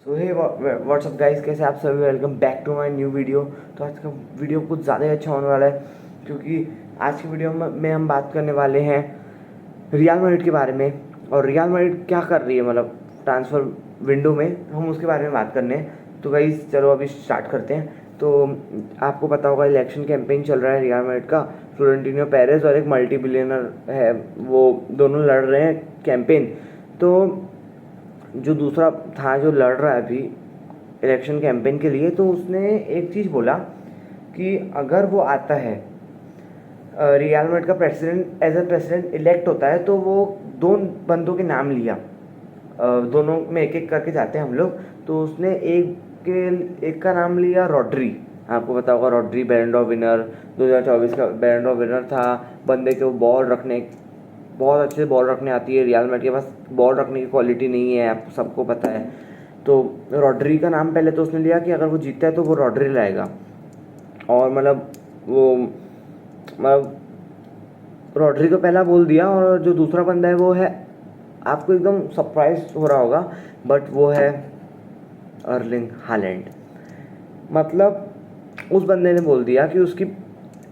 सो हे WhatsApp guys, कैसे आप सभी। Welcome back to my new video. तो आज का वीडियो कुछ ज़्यादा ही अच्छा होने वाला है, क्योंकि आज की वीडियो में हम बात करने वाले हैं रियल मैड्रिड के बारे में। और रियल मैड्रिड क्या कर रही है, मतलब ट्रांसफ़र विंडो में, हम उसके बारे में बात करने हैं। तो गाइस चलो अभी स्टार्ट करते हैं। तो आपको पता होगा इलेक्शन कैंपेन चल रहा है रियल मैड्रिड का। फ्लोरेंटिनो पेरेज और एक मल्टी बिलियनर है, वो दोनों लड़ रहे हैं कैंपेन। तो जो दूसरा था जो लड़ रहा है अभी इलेक्शन कैंपेन के लिए, तो उसने एक चीज़ बोला कि अगर वो आता है रियल मैड्रिड का president, as a president elect होता है, तो वो दो बंदों के नाम लिया। दोनों में एक एक करके जाते हैं हम लोग। तो उसने एक का नाम लिया रॉड्री। आपको पता होगा रॉड्री बैलेंड डॉर विनर 2024 का बैलेंड डॉर विनर था। बंदे के वो बॉल रखने, बहुत अच्छे बॉल रखने आती है। रियल मैड्रिड के पास बॉल रखने की क्वालिटी नहीं है, आप सबको पता है। तो रॉड्री का नाम पहले तो उसने लिया कि अगर वो जीतता है तो वो रॉड्री लाएगा। और मतलब रॉड्री तो पहला बोल दिया। और जो दूसरा बंदा है वो है, आपको एकदम सरप्राइज हो रहा होगा, बट वो है अर्लिंग हालैंड। मतलब उस बंदे ने बोल दिया कि उसकी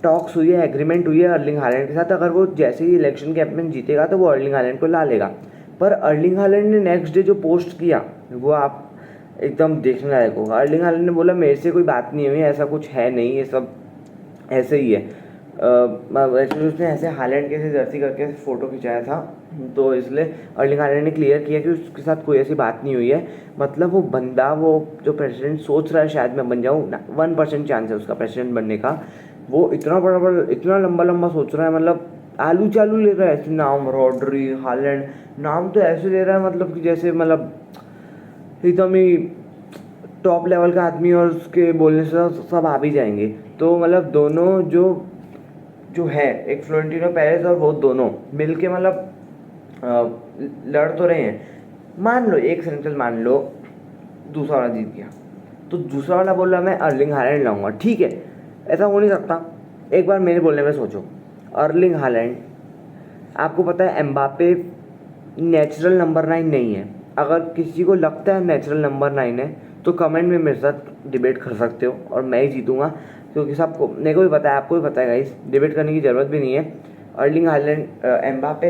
टॉक्स हुई है, एग्रीमेंट हुई है अर्लिंग हालैंड के साथ। अगर वो जैसे ही इलेक्शन कैंपेन जीतेगा तो वो अर्लिंग हालैंड को ला लेगा। पर अर्लिंग हालैंड ने नेक्स्ट डे जो पोस्ट किया वो आप एकदम देखने लायक होगा। अर्लिंग हालैंड ने बोला मेरे से कोई बात नहीं हुई, ऐसा कुछ है नहीं, ये सब ऐसे ही है। वैसे उसने ऐसे हालैंड के से जर्सी करके फ़ोटो खिंचाया था, तो इसलिए अर्लिंग हालैंड ने क्लियर किया कि उसके साथ कोई ऐसी बात नहीं हुई है। मतलब वो बंदा, वो जो प्रेसिडेंट सोच रहा है शायद मैं बन जाऊँ, 1% चांस है उसका प्रेसिडेंट बनने का। वो इतना बड़ा इतना लंबा लंबा सोच रहा है, मतलब आलू चालू ले रहा है ऐसे नाम, रॉड्री हालैंड नाम तो ऐसे ले रहा है, मतलब कि जैसे मतलब एकदम ही टॉप लेवल का आदमी, और उसके बोलने से सब आ भी जाएंगे। तो मतलब दोनों जो जो है, एक फ्लोरेंटिनो पेरेज और वो दोनों मिलके मतलब लड़ तो रहे हैं। मान लो एक सेंट्रल, मान लो दूसरा वाला जीत गया, तो दूसरा वाला बोल रहा मैं अर्लिंग हालैंड लाऊंगा। ठीक है, ऐसा हो नहीं सकता। एक बार मेरे बोलने में सोचो, अर्लिंग हालैंड, आपको पता है एम्बापे नेचुरल नंबर 9 नहीं है। अगर किसी को लगता है नेचुरल नंबर 9 है तो कमेंट में मेरे साथ डिबेट कर सकते हो और मैं ही जीतूंगा, क्योंकि सबको, मेरे को भी पता है, आपको भी पता है गाइस, डिबेट करने की ज़रूरत भी नहीं है। Erling Haaland, Mbappe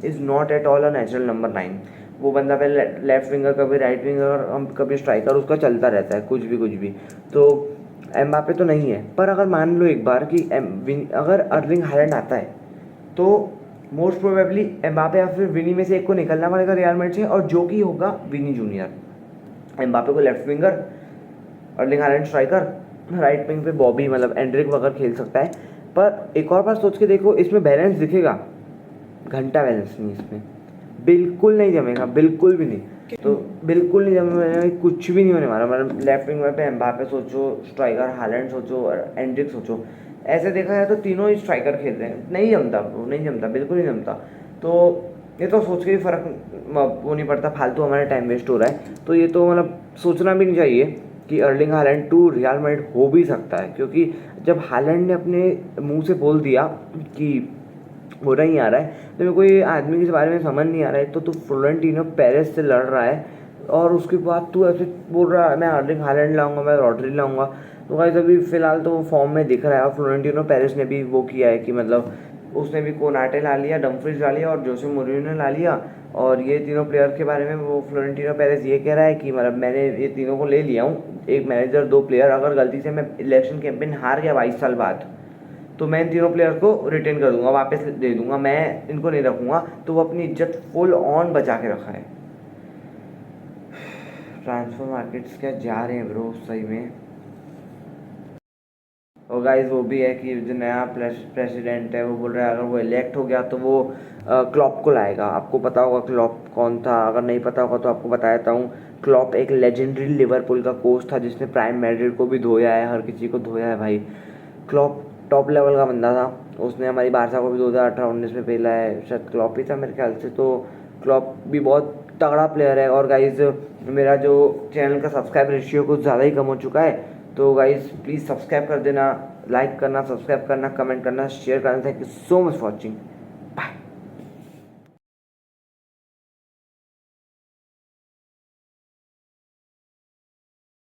is not at all a natural number 9। वो बंदा पहले लेफ्ट विंगर, कभी राइट विंगर, कभी स्ट्राइकर, उसका चलता रहता है कुछ भी। तो एम्बापे तो नहीं है। पर अगर मान लो एक बार कि अगर अर्लिंग हालैंड आता है, तो मोस्ट प्रोबेबली एम्बापे या फिर विनी में से एक को निकलना पड़ेगा रियल मैड्रिड से, और जो कि होगा विनी जूनियर। एम्बापे को left winger, Erling Haaland striker, right wing पे बॉबी, मतलब एंड्रिक वगैरह खेल सकता है। पर एक और बार सोच के देखो, इसमें बैलेंस दिखेगा, घंटा बैलेंस नहीं इसमें, बिल्कुल नहीं जमेगा, बिल्कुल भी नहीं। तो बिल्कुल नहीं जमेगा, कुछ भी नहीं होने वाला। मतलब लेफ्ट विंग पे एम्बापे सोचो, स्ट्राइकर हालैंड सोचो और एंड्रिक सोचो। ऐसे देखा जाए तो तीनों ही स्ट्राइकर खेल रहे हैं, नहीं जमता, वो नहीं जमता, बिल्कुल नहीं जमता। तो ये तो सोच के भी फर्क वो नहीं पड़ता, फालतू हमारा टाइम वेस्ट हो रहा है। तो ये तो मतलब सोचना भी नहीं चाहिए कि Erling Haaland to Real Madrid हो भी सकता है, क्योंकि जब हालैंड ने अपने मुंह से बोल दिया कि हो नहीं आ रहा है, तो मेरे को ये आदमी के बारे में समझ नहीं आ रहा है। तो तू फ्लोरेंटिनो पेरेज से लड़ रहा है और उसके बाद तू ऐसे बोल रहा है मैं अर्लिंग हालैंड लाऊंगा, मैं रॉड्री लाऊंगा। तो गाइस अभी फिलहाल तो वो फॉर्म में दिख रहा है। और फ्लोरेंटिनो पेरेज ने भी वो किया है कि मतलब उसने भी कोनाटे ला लिया, डम्फ्रीज ला लिया और जोसे मोरिन्यो ने ला लिया। और ये तीनों प्लेयर के बारे में वो फ्लोरेंटिनो पेरेज ये कह रहा है कि मतलब मैंने ये तीनों को ले लिया हूँ, एक मैनेजर, दो प्लेयर। अगर गलती से मैं इलेक्शन कैंपेन हार गया 22 साल बाद, तो मैं इन तीनों प्लेयर को रिटेन कर दूंगा, वापस दे दूंगा, मैं इनको नहीं रखूंगा। तो वो अपनी इज्जत फुल ऑन बचा के रखा है। ट्रांसफर मार्केट्स क्या जा रहे हैं ब्रो सही में। और गाइस वो भी है कि जो नया प्रेसिडेंट है वो बोल रहा है अगर वो इलेक्ट हो गया तो वो क्लॉप को लाएगा। आपको पता होगा क्लॉप कौन था, अगर नहीं पता होगा तो आपको बता देता हूँ। क्लॉप एक लेजेंडरी लिवरपूल का कोच था जिसने प्राइम मैड्रिड को भी धोया है, हर किसी को धोया है भाई। क्लॉप टॉप लेवल का बंदा था, उसने हमारी बारसा को भी 2018-19 में पेला है, शायद क्लॉप ही था मेरे ख्याल से। तो क्लॉप भी बहुत तगड़ा प्लेयर है। और गाइज मेरा जो चैनल का सब्सक्राइब रेशियो कुछ ज़्यादा ही कम हो चुका है, तो गाइज प्लीज़ सब्सक्राइब कर देना, लाइक करना, सब्सक्राइब करना, कमेंट करना, शेयर करना। Thank you so much for watching.